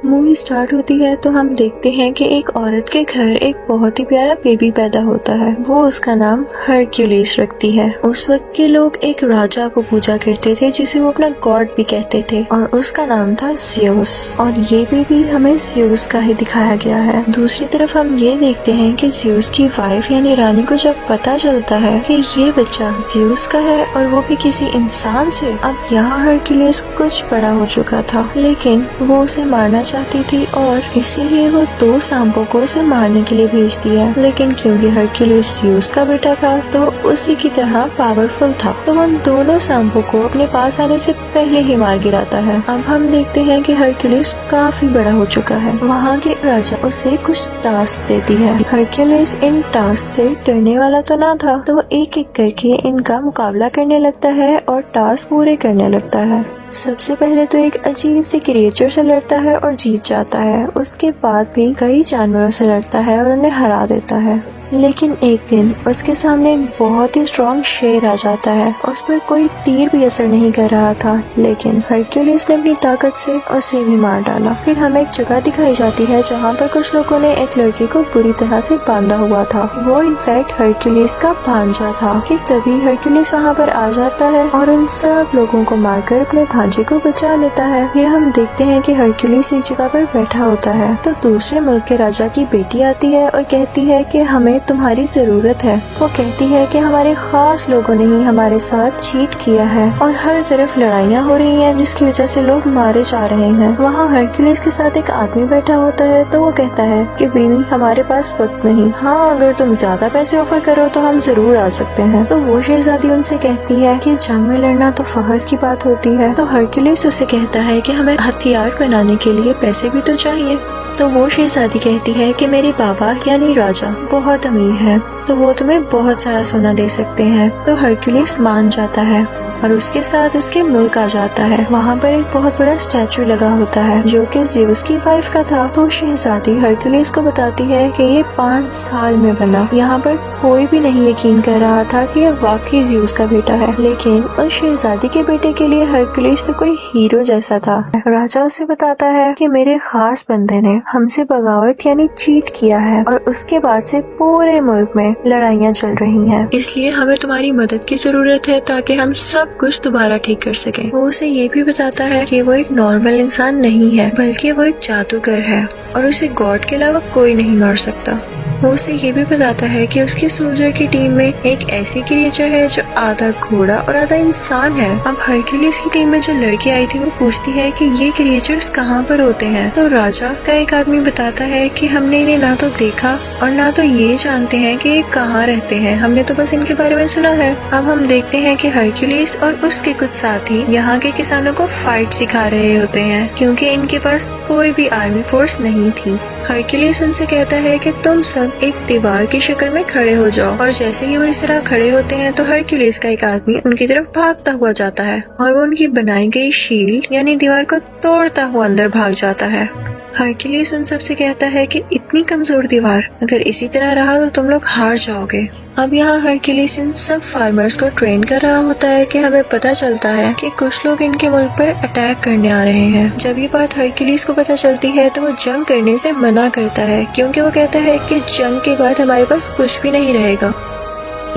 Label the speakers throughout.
Speaker 1: Movie start होती है तो हम देखते हैं कि एक औरत के घर एक बहुत ही प्यारा बेबी पैदा होता है। वो उसका नाम हरक्यूलिस रखती है। उस वक्त के लोग एक राजा को पूजा करते थे जिसे वो अपना गॉड भी कहते थे और उसका नाम था ज़्यूस। और ये बेबी हमें ज़्यूस का ही दिखाया गया है। दूसरी तरफ हम ये देखते हैं कि ज़्यूस की वाइफ यानी रानी को जब पता चलता है कि ये बच्चा ज़्यूस का है और वो भी किसी इंसान से, अब यहाँ हरक्यूलिस कुछ बड़ा हो चुका था, लेकिन वो उसे मारना चाहती थी और इसीलिए वो 2 सांपों को उसे मारने के लिए भेज दिया। लेकिन क्योंकि हरक्यूलिस ज़्यूस का बेटा था तो उसी की तरह पावरफुल था, तो उन दोनों सांपों को अपने पास आने से पहले ही मार गिराता है। अब हम देखते हैं कि हरक्यूलिस काफी बड़ा हो चुका है। वहाँ के राजा उसे कुछ टास्क देती है। हरक्यूलिस इन टास्क से डरने वाला तो ना था, तो वो एक एक करके इनका मुकाबला करने लगता है और टास्क पूरे करने लगता है। सबसे पहले तो एक अजीब सी क्रिएचर से लड़ता है और जीत जाता है। उसके बाद भी कई जानवरों से लड़ता है और उन्हें हरा देता है। लेकिन एक दिन उसके सामने एक बहुत ही स्ट्रॉन्ग शेर आ जाता है। उस पर कोई तीर भी असर नहीं कर रहा था, लेकिन हरक्यूलिस ने अपनी ताकत से उसे भी मार डाला। फिर हमें एक जगह दिखाई जाती है जहाँ पर कुछ लोगों ने एक लड़की को बुरी तरह से बांधा हुआ था। वो इनफैक्ट हरक्यूलिस का भांजा था। कि तभी हरक्यूलिस वहाँ पर आ जाता है और उन सब लोगों को मारकर अपने भांजे को बचा लेता है। फिर हम देखते हैं कि हरक्यूलिस एक जगह पर बैठा होता है तो दूसरे मुल्क के राजा की बेटी आती है और कहती है कि हमें तुम्हारी जरूरत है। वो कहती है कि हमारे खास लोगों ने ही हमारे साथ चीट किया है और हर तरफ लड़ाइयाँ हो रही हैं जिसकी वजह से लोग मारे जा रहे हैं। वहाँ हरक्यूलिस के साथ एक आदमी बैठा होता है तो वो कहता है कि बीवी हमारे पास वक्त नहीं, हाँ अगर तुम ज्यादा पैसे ऑफर करो तो हम जरूर आ सकते हैं। तो वो शहजादी उनसे कहती है कि जंग में लड़ना तो फख्र की बात होती है। तो हरक्यूलिस उसे कहता है कि हमें हथियार बनाने के लिए पैसे भी तो चाहिए। तो वो शहजादी कहती है कि मेरे बाबा यानी राजा बहुत अमीर है, तो वो तुम्हें बहुत सारा सोना दे सकते हैं। तो हरक्यूलिस मान जाता है और उसके साथ उसके मुल्क आ जाता है। वहाँ पर एक बहुत बड़ा स्टैचू लगा होता है जो कि ज़्यूस की वाइफ का था। तो शहजादी हरक्यूलिस को बताती है कि ये 5 साल में बना। यहाँ पर कोई भी नहीं यकीन कर रहा था कि ये वाकई ज़्यूस का बेटा है, लेकिन उस शहजादी के बेटे के लिए हरक्यूलिस तो कोई हीरो जैसा था। राजा उसे बताता है कि मेरे खास बंदे ने हमसे बगावत यानी चीट किया है और उसके बाद से पूरे मुल्क में लड़ाइयाँ चल रही हैं। इसलिए हमें तुम्हारी मदद की जरूरत है ताकि हम सब कुछ दोबारा ठीक कर सकें। वो उसे ये भी बताता है कि वो एक नॉर्मल इंसान नहीं है बल्कि वो एक जादूगर है और उसे गॉड के अलावा कोई नहीं मार सकता। वो उसे ये भी बताता है कि उसकी सोल्जर की टीम में एक ऐसी क्रिएचर है जो आधा घोड़ा और आधा इंसान है। अब हरक्यूलिस की टीम में जो लड़की आई थी वो पूछती है कि ये क्रिएचर्स कहाँ पर होते हैं। तो राजा का एक आदमी बताता है कि हमने इन्हें ना तो देखा और ना तो ये जानते हैं कि ये कहाँ रहते हैं, हमने तो बस इनके बारे में सुना है। अब हम देखते हैं कि हरक्यूलिस और उसके कुछ साथी यहाँ के किसानों को फाइट सिखा रहे होते हैं क्योंकि इनके पास कोई भी आर्मी फोर्स नहीं थी। हरक्यूलिस उनसे कहता है कि तुम सब एक दीवार की शक्ल में खड़े हो जाओ और जैसे ही वो इस तरह खड़े होते हैं तो हरक्यूलिस का एक आदमी उनकी तरफ भागता हुआ जाता है और वो उनकी बनाई गई शील्ड यानी दीवार को तोड़ता हुआ अंदर भाग जाता है। हरक्यूलिस उन सब से कहता है कि इतनी कमजोर दीवार, अगर इसी तरह रहा तो तुम लोग हार जाओगे। अब यहाँ हरक्यूलिस इन सब फार्मर्स को ट्रेन कर रहा होता है कि हमें पता चलता है कि कुछ लोग इनके मुल्क पर अटैक करने आ रहे हैं। जब ये बात हरक्यूलिस को पता चलती है तो वो जंग करने से मना करता है क्योंकि वो कहता है कि जंग के बाद हमारे पास कुछ भी नहीं रहेगा।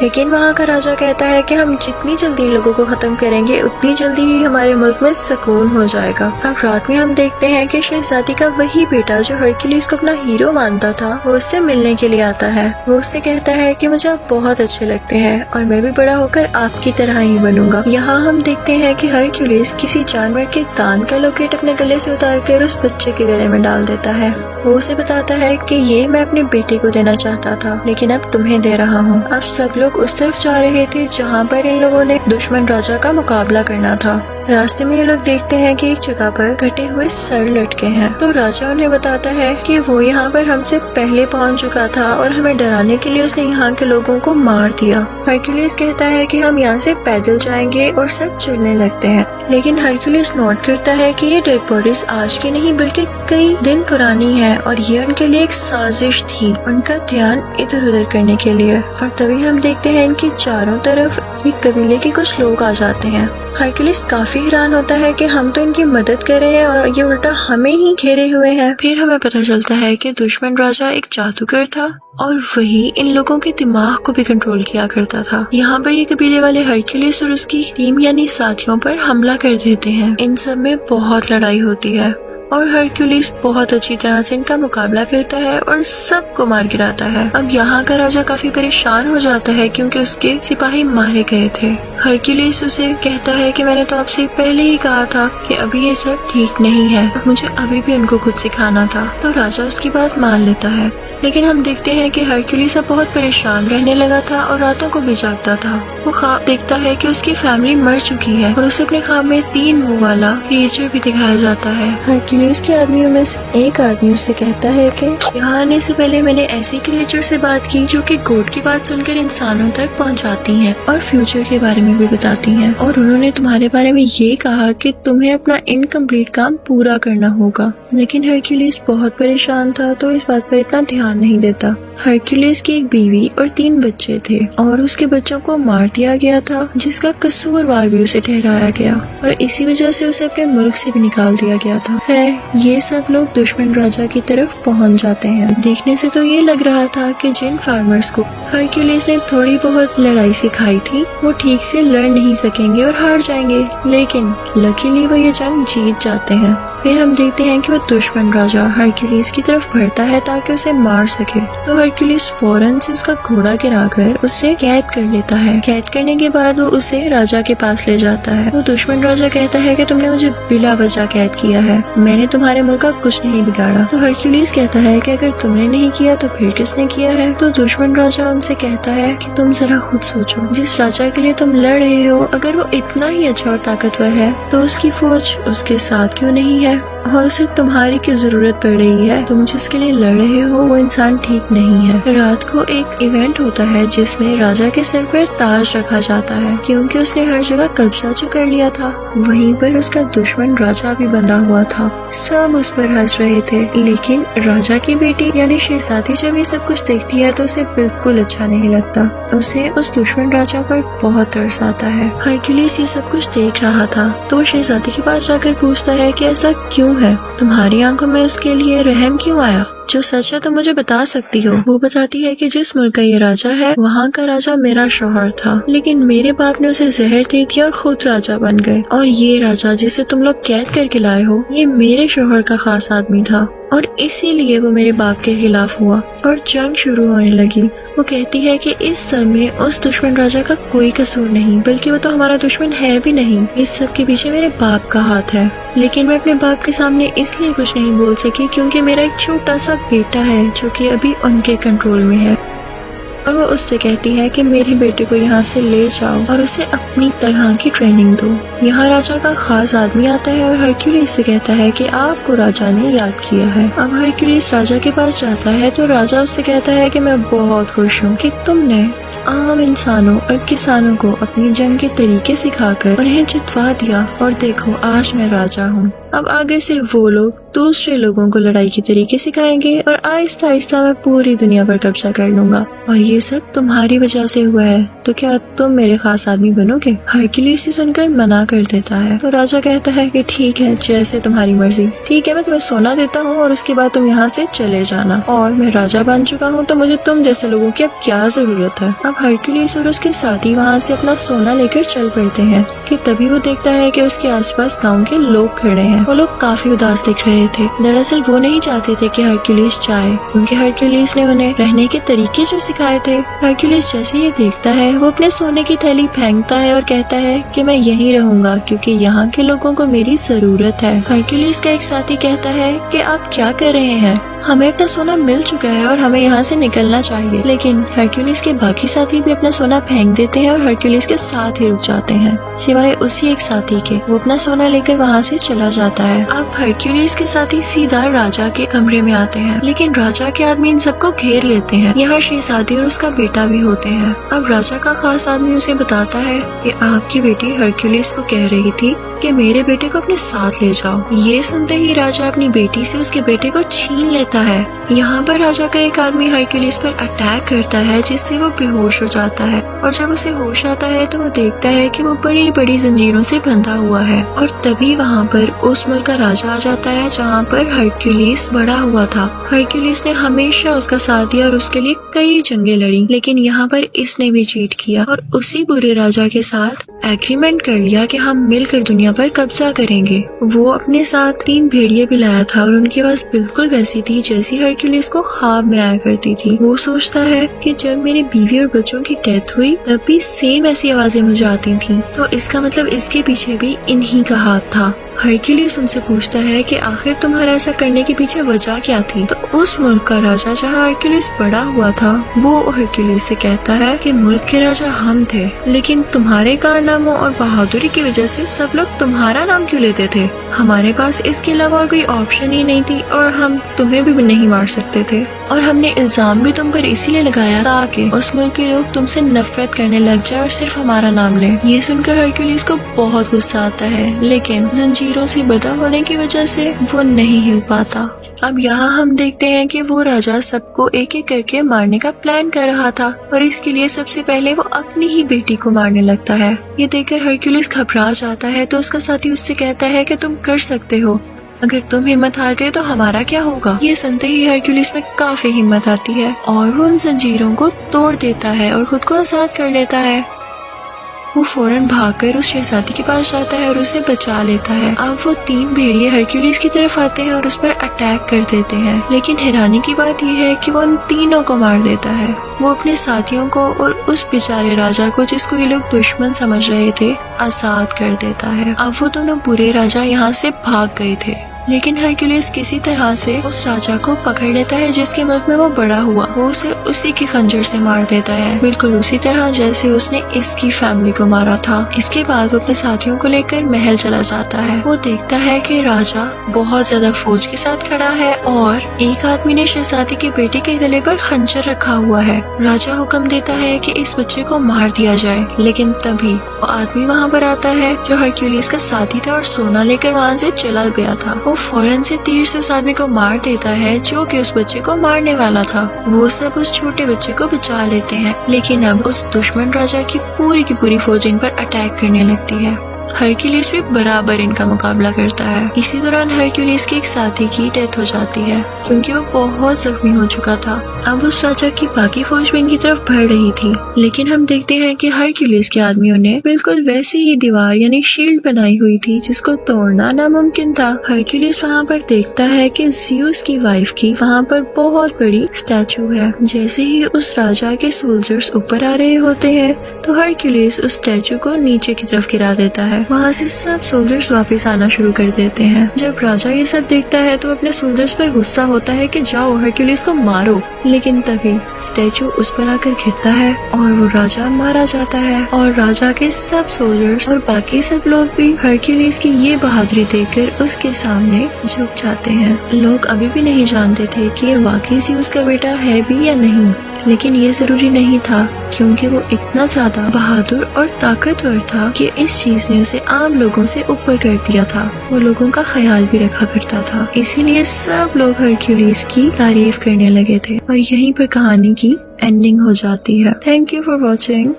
Speaker 1: लेकिन वहाँ का राजा कहता है कि हम जितनी जल्दी इन लोगों को खत्म करेंगे उतनी जल्दी ही हमारे मुल्क में सुकून हो जाएगा। अब रात में हम देखते हैं कि शहजादी का वही बेटा जो हरक्यूलिस को अपना हीरो मानता था वो उससे मिलने के लिए आता है। वो उससे कहता है कि मुझे आप बहुत अच्छे लगते हैं और मैं भी बड़ा होकर आपकी तरह ही बनूंगा। यहाँ हम देखते हैं कि हरक्यूलिस किसी जानवर के दान का लॉकेट अपने गले से उतार कर उस बच्चे के गले में डाल देता है। वो उसे बताता है कि ये मैं अपने बेटे को देना चाहता था लेकिन अब तुम्हें दे रहा हूँ। अब सब लोग उस तरफ जा रहे थे जहाँ पर इन लोगों ने दुश्मन राजा का मुकाबला करना था। रास्ते में ये लोग देखते हैं कि एक जगह पर कटे हुए सर लटके हैं। तो राजा उन्हें बताता है कि वो यहाँ पर हमसे पहले पहुँच चुका था और हमें डराने के लिए उसने यहाँ के लोगों को मार दिया। हरक्यूलिस कहता है कि हम यहाँ से पैदल जाएंगे और सब चलने लगते हैं। लेकिन हरक्यूलिस नोट करता है कि ये डेड बॉडीज आज की नहीं बल्कि कई दिन पुरानी है और ये उनके लिए एक साजिश थी, उनका ध्यान इधर उधर करने के लिए। और तभी हम देखते हैं इनके चारों तरफ एक कबीले के कुछ लोग आ जाते हैं। हरक्यूलिस काफी हैरान होता है कि हम तो इनकी मदद कर रहे हैं और ये उल्टा हमें ही घेरे हुए हैं। फिर हमें पता चलता है कि दुश्मन राजा एक जादूगर था और वही इन लोगों के दिमाग को भी कंट्रोल किया करता था। यहाँ पर ये कबीले वाले हरक्यूलिस और उसकी टीम यानी साथियों पर हमला कर देते हैं। इन सब में बहुत लड़ाई होती है और हरक्यूलिस बहुत अच्छी तरह से इनका मुकाबला करता है और सबको मार गिराता है। अब यहाँ का राजा काफी परेशान हो जाता है क्योंकि उसके सिपाही मारे गए थे। हरक्यूलिस उसे कहता है कि मैंने तो आपसे पहले ही कहा था कि अभी ये सब ठीक नहीं है, मुझे अभी भी उनको कुछ सिखाना था। तो राजा उसकी बात मान लेता है, लेकिन हम देखते हैं कि हरक्यूलिस अब बहुत परेशान रहने लगा था और रातों को भी जागता था। वो ख्वाब देखता है कि उसकी फैमिली मर चुकी है और उसे अपने ख्वाब में 3 मुंह वाला क्रिएचर भी दिखाया जाता है। हरक्यूलिस के आदमियों में से एक आदमी उससे कहता है कि यहाँ आने से पहले मैंने ऐसी क्रिएचर से बात की जो कि गॉड की बात सुनकर इंसानों तक पहुँचाती हैं और फ्यूचर के बारे में भी बताती हैं, और उन्होंने तुम्हारे बारे में ये कहा कि तुम्हें अपना इनकम्प्लीट काम पूरा करना होगा। लेकिन हरक्यूलिस बहुत परेशान था तो इस बात पर इतना ध्यान नहीं देता। हरक्यूलिस की एक बीवी और 3 बच्चे थे और उसके बच्चों को मार दिया गया था, जिसका कसूरवार भी उसे ठहराया गया और इसी वजह से उसे अपने मुल्क से भी निकाल दिया गया था। खैर ये सब लोग दुश्मन राजा की तरफ पहुंच जाते हैं। देखने से तो ये लग रहा था कि जिन फार्मर्स को हरक्यूलिस ने थोड़ी बहुत लड़ाई सिखाई थी वो ठीक से लड़ नहीं सकेंगे और हार जाएंगे, लेकिन लकीली वो ये जंग जीत जाते हैं। फिर हम देखते हैं कि वो दुश्मन राजा हरक्यूलिस की तरफ बढ़ता है ताकि उसे मार सके, तो हरक्यूलिस फौरन से उसका घोड़ा गिराकर उसे कैद कर लेता है। कैद करने के बाद वो उसे राजा के पास ले जाता है। वो दुश्मन राजा कहता है कि तुमने मुझे बिला वजह कैद किया है, मैंने तुम्हारे मुल्क का कुछ नहीं बिगाड़ा। तो हरक्यूलिस कहता है कि अगर तुमने नहीं किया तो फिर किसने किया है? तो दुश्मन राजा उनसे कहता है कि तुम जरा खुद सोचो, जिस राजा के लिए तुम लड़ रहे हो अगर वो इतना ही अच्छा और ताकतवर है तो उसकी फौज उसके साथ क्यों नहीं है और उसे तुम्हारी क्यों जरूरत पड़ रही है? तुम जिसके लिए लड़ रहे हो वो इंसान ठीक नहीं है। रात को एक इवेंट होता है जिसमें राजा के सर पर ताज रखा जाता है क्योंकि उसने हर जगह कब्जा जो कर लिया था। वहीं पर उसका दुश्मन राजा भी बंधा हुआ था। सब उस पर हंस रहे थे, लेकिन राजा की बेटी यानी शहजादी जब ये सब कुछ देखती है तो उसे बिल्कुल अच्छा नहीं लगता। उसे उस दुश्मन राजा पर बहुत तरस आता है। हरक्यूलिस ये सब कुछ देख रहा था तो वो शहजादी के पास जाकर पूछता है कि ऐसा क्यों है, तुम्हारी आंखों में उसके लिए रहम क्यों आया? जो सच है तो मुझे बता सकती हो। वो बताती है कि जिस मुल्क का ये राजा है वहाँ का राजा मेरा शौहर था, लेकिन मेरे बाप ने उसे जहर दे दिया और खुद राजा बन गए, और ये राजा जिसे तुम लोग कैद करके लाए हो ये मेरे शौहर का खास आदमी था और इसीलिए वो मेरे बाप के खिलाफ हुआ और जंग शुरू होने लगी। वो कहती है कि इस समय उस दुश्मन राजा का कोई कसूर नहीं, बल्कि वो तो हमारा दुश्मन है भी नहीं, इस सब के पीछे मेरे बाप का हाथ है। लेकिन मैं अपने बाप के सामने इसलिए कुछ नहीं बोल सकी क्योंकि मेरा एक छोटा सा बेटा है जो कि अभी उनके कंट्रोल में है। और वो उससे कहती है कि मेरे बेटे को यहाँ से ले जाओ और उसे अपनी तरह की ट्रेनिंग दो। यहाँ राजा का खास आदमी आता है और हरक्यूलिस से कहता है कि आपको राजा ने याद किया है। अब हरक्यूलिस राजा के पास जाता है तो राजा उससे कहता है कि मैं बहुत खुश हूँ कि तुमने आम इंसानों और किसानों को अपनी जंग के तरीके सिखाकर उन्हें जितवा दिया, और देखो आज मैं राजा हूँ। अब आगे से वो लोग दूसरे लोगों को लड़ाई के तरीके सिखाएंगे और आहिस्ता आहिस्ता मैं पूरी दुनिया पर कब्जा कर लूंगा, और ये सब तुम्हारी वजह से हुआ है, तो क्या तुम मेरे खास आदमी बनोगे? हरक्यूलिस सुनकर मना कर देता है तो राजा कहता है कि ठीक है, जैसे तुम्हारी मर्जी। ठीक है, मैं तुम्हें सोना देता हूँ और उसके बाद तुम यहाँ से चले जाना, और मैं राजा बन चुका हूँ तो मुझे तुम जैसे लोगों की अब क्या जरूरत है। अब हरक्यूलिस और उसके साथी वहाँ से अपना सोना लेकर चल पड़ते हैं कि तभी वो देखता है कि उसके आसपास गांव के लोग खड़े हैं। वो लोग काफी उदास दिख रहे थे। दरअसल वो नहीं चाहते थे कि हरक्यूलिस जाए क्योंकि हरक्यूलिस ने उन्हें रहने के तरीके जो सिखाए थे। हरक्यूलिस जैसे ये देखता है वो अपने सोने की थैली फेंकता है और कहता है कि मैं यहीं रहूंगा क्योंकि यहाँ के लोगों को मेरी जरूरत है। हरक्यूलिस का एक साथी कहता है कि आप क्या कर रहे हैं, हमें अपना सोना मिल चुका है और हमें यहाँ से निकलना चाहिए। लेकिन हरक्यूलिस के बाकी साथी भी अपना सोना फेंक देते हैं और हरक्यूलिस के साथ ही रुक जाते हैं, सिवाय उसी एक साथी के। वो अपना सोना लेकर वहाँ से चला जाता जाता है। अब हरक्यूलिस के साथी सीधा राजा के कमरे में आते हैं, लेकिन राजा के आदमी इन सबको घेर लेते हैं। यहाँ शहजादी और उसका बेटा भी होते हैं। अब राजा का खास आदमी उसे बताता है कि आपकी बेटी हरक्यूलिस को कह रही थी कि मेरे बेटे को अपने साथ ले जाओ। ये सुनते ही राजा अपनी बेटी से उसके बेटे को छीन लेता है। यहाँ पर राजा का एक आदमी हरक्यूलिस पर अटैक करता है, जिससे वो बेहोश हो जाता है। और जब उसे होश आता है तो वो देखता है कि वो बड़ी बड़ी जंजीरों से बंधा हुआ है। और तभी वहाँ पर उस मुल्क का राजा आ जाता है जहाँ पर हरक्यूलिस बड़ा हुआ था। हरक्यूलिस ने हमेशा उसका साथ दिया और उसके लिए कई जंगें लड़ी, लेकिन यहाँ पर इसने भी चीट किया और उसी बुरे राजा के साथ एग्रीमेंट कर लिया कि हम मिलकर दुनिया पर कब्जा करेंगे। वो अपने साथ 3 भेड़िए भी लाया था और उनकी आवाज बिल्कुल वैसी थी जैसी हरक्यूलिस को ख्वाब में आया करती थी। वो सोचता है कि जब मेरी बीवी और बच्चों की डेथ हुई तब भी सेम ऐसी आवाजें मुझे आती थी, तो इसका मतलब इसके पीछे भी इन्हीं का हाथ था। हरक्यूलिस उनसे पूछता है कि आखिर तुम्हारा ऐसा करने के पीछे वजह क्या थी। तो उस मुल्क का राजा जहाँ हरक्यूलिस बड़ा हुआ था वो हरक्यूलिस से कहता है कि मुल्क के राजा हम थे, लेकिन तुम्हारे कारनामों और बहादुरी की वजह से सब लोग तुम्हारा नाम क्यों लेते थे। हमारे पास इसके अलावा और कोई ऑप्शन ही नहीं थी और हम तुम्हें भी नहीं मार सकते थे, और हमने इल्जाम भी तुम पर इसीलिए लगाया ताकि उस मुल्क के लोग तुमसे नफरत करने लग जाए और सिर्फ हमारा नाम लें। ये सुनकर हरक्यूलिस को बहुत गुस्सा आता है, लेकिन जंजीरों से बंधा होने की वजह से वो नहीं हिल पाता। अब यहाँ हम देखते हैं कि वो राजा सबको एक एक करके मारने का प्लान कर रहा था और इसके लिए सबसे पहले वो अपनी ही बेटी को मारने लगता है। ये देखकर हरक्यूलिस घबरा जाता है तो उसका साथी उससे कहता है कि तुम कर सकते हो, अगर तुम हिम्मत हार गए तो हमारा क्या होगा। ये सुनते ही हरक्यूलिस में काफी हिम्मत आती है और वो उन जंजीरों को तोड़ देता है और खुद को आजाद कर लेता है। वो फौरन भागकर उस शहजादी के पास जाता है और उसे बचा लेता है। अब वो 3 भेड़िए हरक्यूलिस की तरफ आते हैं और उस पर अटैक कर देते हैं, लेकिन हैरानी की बात यह है कि वो उन तीनों को मार देता है। वो अपने साथियों को और उस बेचारे राजा को, जिसको ये लोग दुश्मन समझ रहे थे, आजाद कर देता है। अब वो दोनों बुरे राजा यहाँ से भाग गए थे, लेकिन हरक्यूलिस किसी तरह से उस राजा को पकड़ लेता है जिसके मुल्क में वो बड़ा हुआ। वो उसे उसी के खंजर से मार देता है, बिल्कुल उसी तरह जैसे उसने इसकी फैमिली को मारा था। इसके बाद वो अपने साथियों को लेकर महल चला जाता है। वो देखता है कि राजा बहुत ज्यादा फौज के साथ खड़ा है और एक आदमी ने शहजादी के बेटे के गले पर खंजर रखा हुआ है। राजा हुक्म देता है कि इस बच्चे को मार दिया जाए, लेकिन तभी वो आदमी वहाँ पर आता है जो हरक्यूलिस का साथी था और सोना लेकर वहाँ से चला गया था। वो फौरन से तीर से उस आदमी को मार देता है जो कि उस बच्चे को मारने वाला था। वो सब उस छोटे बच्चे को बचा लेते हैं, लेकिन अब उस दुश्मन राजा की पूरी फौज इन पर अटैक करने लगती है। हरक्यूलिस भी बराबर इनका मुकाबला करता है। इसी दौरान हरक्यूलिस के एक साथी की डेथ हो जाती है क्योंकि वो बहुत जख्मी हो चुका था। अब उस राजा की बाकी फौज भी इनकी तरफ बढ़ रही थी, लेकिन हम देखते हैं कि हरक्यूलिस के आदमियों ने बिल्कुल वैसी ही दीवार यानी शील्ड बनाई हुई थी जिसको तोड़ना नामुमकिन था। हरक्यूलिस वहाँ पर देखता है कि ज़्यूस की वाइफ की वहाँ पर बहुत बड़ी स्टैचू है। जैसे ही उस राजा के सोल्जर्स ऊपर आ रहे होते हैं तो हरक्यूलिस उस स्टैचू को नीचे की तरफ गिरा देता है। वहाँ से सब सोल्जर्स वापस आना शुरू कर देते हैं। जब राजा ये सब देखता है तो अपने सोल्जर्स पर गुस्सा होता है कि जाओ हरक्यूलिस को मारो, लेकिन तभी स्टैचू उस पर आकर गिरता है और वो राजा मारा जाता है। और राजा के सब सोल्जर्स और बाकी सब लोग भी हरक्यूलिस की ये बहादुरी देखकर उसके सामने झुक जाते हैं। लोग अभी भी नहीं जानते थे कि ये वाकई ज़्यूस का बेटा है भी या नहीं, लेकिन ये जरूरी नहीं था क्योंकि वो इतना ज्यादा बहादुर और ताकतवर था कि इस चीज ने उसे आम लोगों से ऊपर कर दिया था। वो लोगों का ख्याल भी रखा करता था, इसीलिए सब लोग हरक्यूलिस की तारीफ करने लगे थे और यहीं पर कहानी की एंडिंग हो जाती है। Thank you for watching.